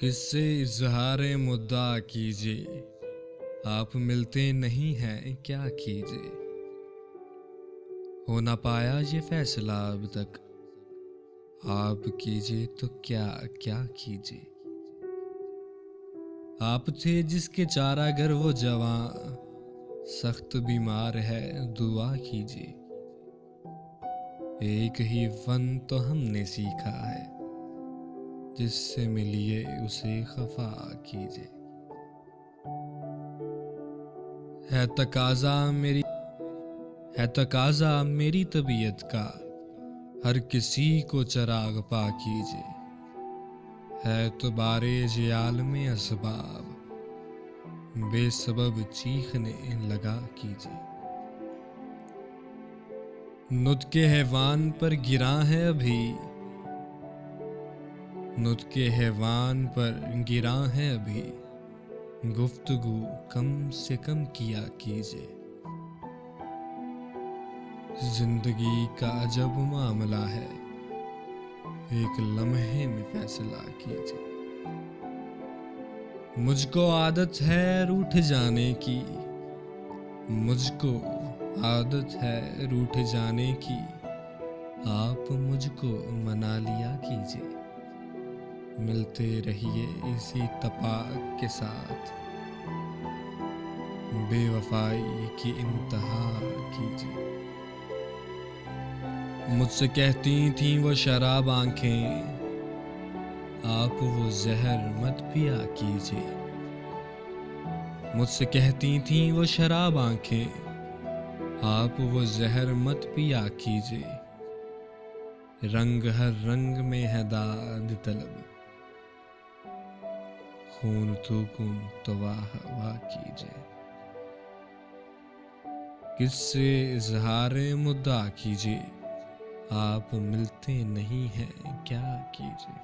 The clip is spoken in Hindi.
किससे इजहार मुद्दा कीजिए, आप मिलते नहीं हैं क्या कीजिए। हो ना पाया ये फैसला अब तक, आप कीजिए तो क्या क्या कीजिए। आप थे जिसके चारागर वो जवां, सख्त बीमार है दुआ कीजिए। एक ही फन तो हमने सीखा है, जिससे मिलिए उसे खफा कीजिए। है तकाजा मेरी तबीयत का, हर किसी को चराग पा कीजिए। है तो बारे जियाल में असबाब, बेसबब चीखने लगा कीजिए। नुत्के हैवान पर गिरा है अभी, नुत्के हैवान पर गिरा है अभी, गुफ्तगू कम से कम किया कीजिए। जिंदगी का अजब मामला है, एक लम्हे में फैसला कीजिए। मुझको आदत है रूठ जाने की, मुझको आदत है रूठ जाने की, आप मुझको मना लिया कीजिए। मिलते रहिए इसी तपाक के साथ, बेवफाई की इंतहा कीजिए। मुझसे कहती थी वो शराब आंखें, आप वो जहर मत पिया कीजिए। मुझसे कहती थी वो शराब आंखें, आप वो जहर मत पिया कीजिए। रंग हर रंग में है दाद तलब, खून थूकूं तो वाह वाह कीजिए। किससे इजहार मुद्दा कीजिए, आप मिलते नहीं हैं क्या कीजिए।